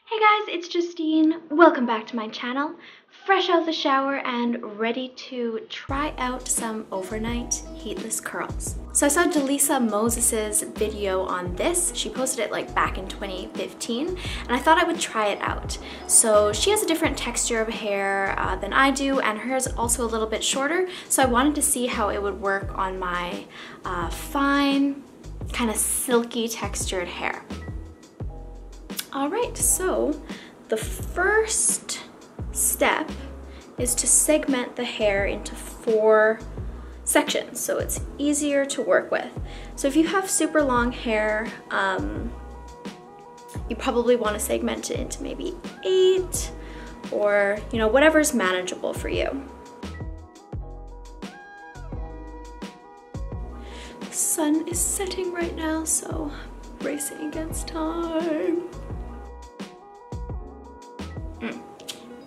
Hey guys, it's Justine. Welcome back to my channel. Fresh out the shower and ready to try out some overnight heatless curls. So I saw Jaleesa Moses's video on this. She posted it like back in 2015 and I thought I would try it out. So she has a different texture of hair than I do, and hers also a little bit shorter. So I wanted to see how it would work on my fine, kind of silky textured hair. All right, so the first step is to segment the hair into 4 sections so it's easier to work with. So if you have super long hair, you probably want to segment it into maybe 8 or, you know, whatever's manageable for you. The sun is setting right now, so I'm racing against time.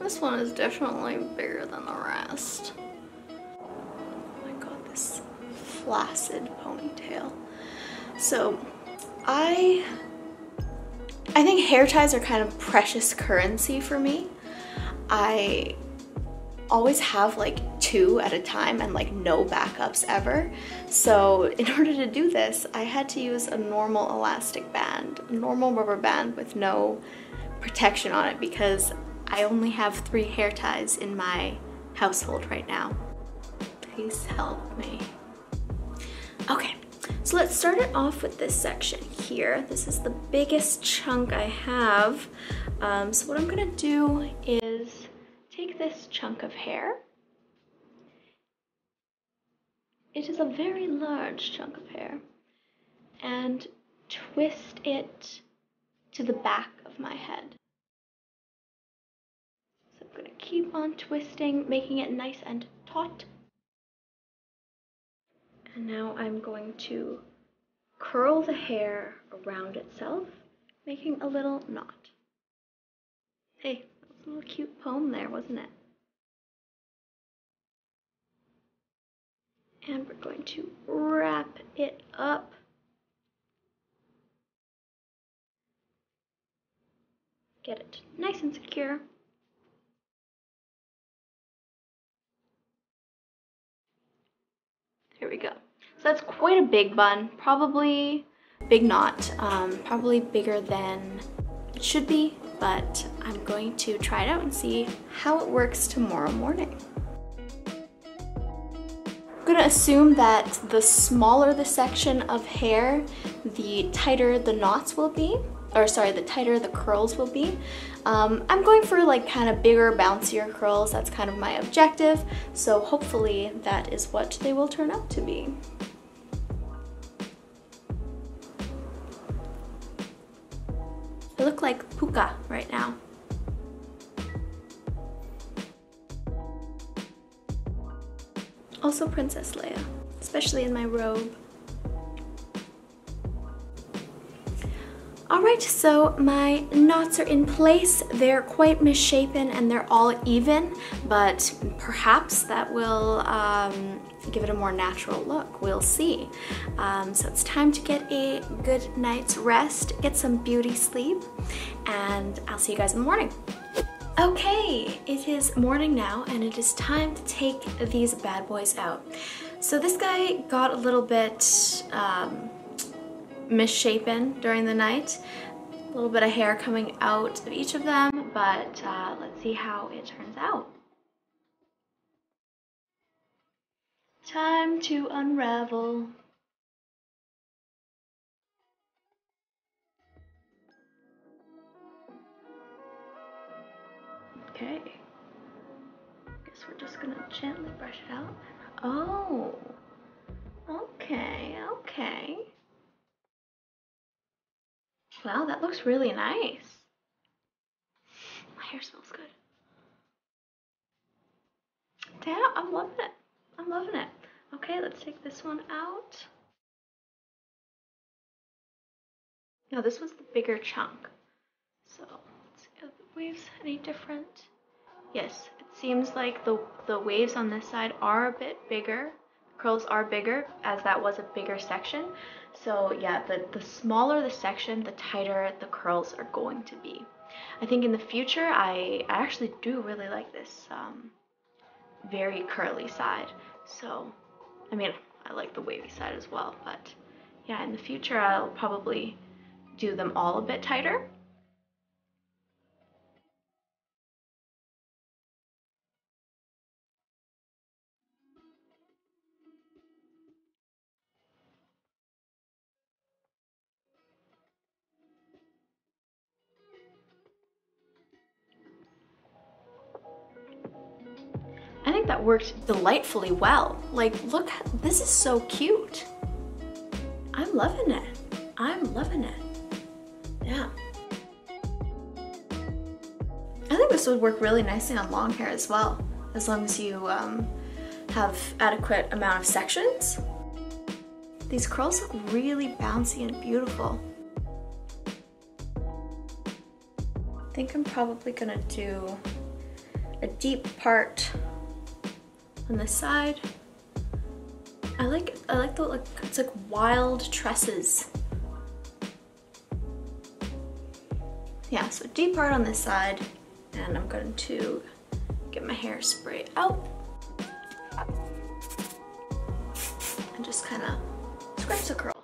This one is definitely bigger than the rest. Oh my god, this flaccid ponytail. So I think hair ties are kind of precious currency for me. I always have like 2 at a time and like no backups ever. So in order to do this, I had to use a normal elastic band, a normal rubber band with no protection on it, because I only have 3 hair ties in my household right now. Please help me. Okay, so let's start it off with this section here. This is the biggest chunk I have. So what I'm gonna do is take this chunk of hair. It is a very large chunk of hair, and twist it to the back of my head. I'm going to keep on twisting, making it nice and taut. And now I'm going to curl the hair around itself, making a little knot. Hey, that was a little cute poem there, wasn't it? And we're going to wrap it up. Get it nice and secure. Here we go. So that's quite a big bun, probably big knot, probably bigger than it should be, but I'm going to try it out and see how it works tomorrow morning. I'm gonna assume that the smaller the section of hair, the tighter the knots will be, or sorry, the tighter the curls will be. I'm going for like kind of bigger, bouncier curls. That's kind of my objective. So hopefully that is what they will turn out to be. They look like puka right now. Also Princess Leia, especially in my robe. Alright, so my knots are in place. They're quite misshapen and they're all even, but perhaps that will give it a more natural look. We'll see. So it's time to get a good night's rest, get some beauty sleep, and I'll see you guys in the morning. Okay, it is morning now and it is time to take these bad boys out. So this guy got a little bit misshapen during the night. A little bit of hair coming out of each of them, but let's see how it turns out. Time to unravel. Okay. Guess we're just gonna gently brush it out. Oh. Okay, okay. Wow, that looks really nice. My hair smells good. Damn, I'm loving it. I'm loving it. Okay, let's take this one out. Now this was the bigger chunk. So let's see if the waves any different. Yes, it seems like the waves on this side are a bit bigger. Curls are bigger, as that was a bigger section. So yeah, the smaller the section, the tighter the curls are going to be. I think in the future, I actually do really like this very curly side. So, I mean, I like the wavy side as well, but yeah, in the future, I'll probably do them all a bit tighter. I think that worked delightfully well. Like, look, this is so cute. I'm loving it. I'm loving it. Yeah. I think this would work really nicely on long hair as well, as long as you have adequate amount of sections. These curls look really bouncy and beautiful. I think I'm probably gonna do a deep part on this side. I like the look. It's like wild tresses. Yeah, so deep part on this side, and I'm going to get my hairspray out and just kind of scratch the curls.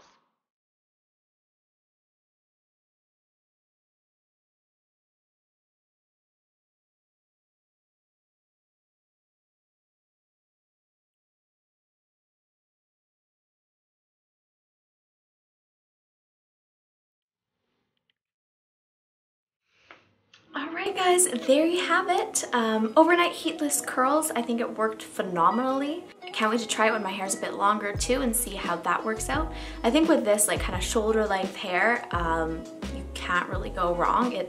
Alright guys, there you have it. Overnight heatless curls. I think it worked phenomenally. I can't wait to try it when my hair's a bit longer too and see how that works out. I think with this like kind of shoulder length hair, you can't really go wrong.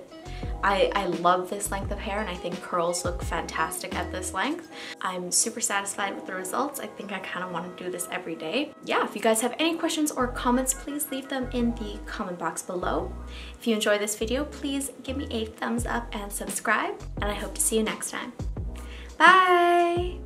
I love this length of hair and I think curls look fantastic at this length. I'm super satisfied with the results. I think I kind of want to do this every day. Yeah, if you guys have any questions or comments, please leave them in the comment box below. If you enjoyed this video, please give me a thumbs up and subscribe, and I hope to see you next time. Bye!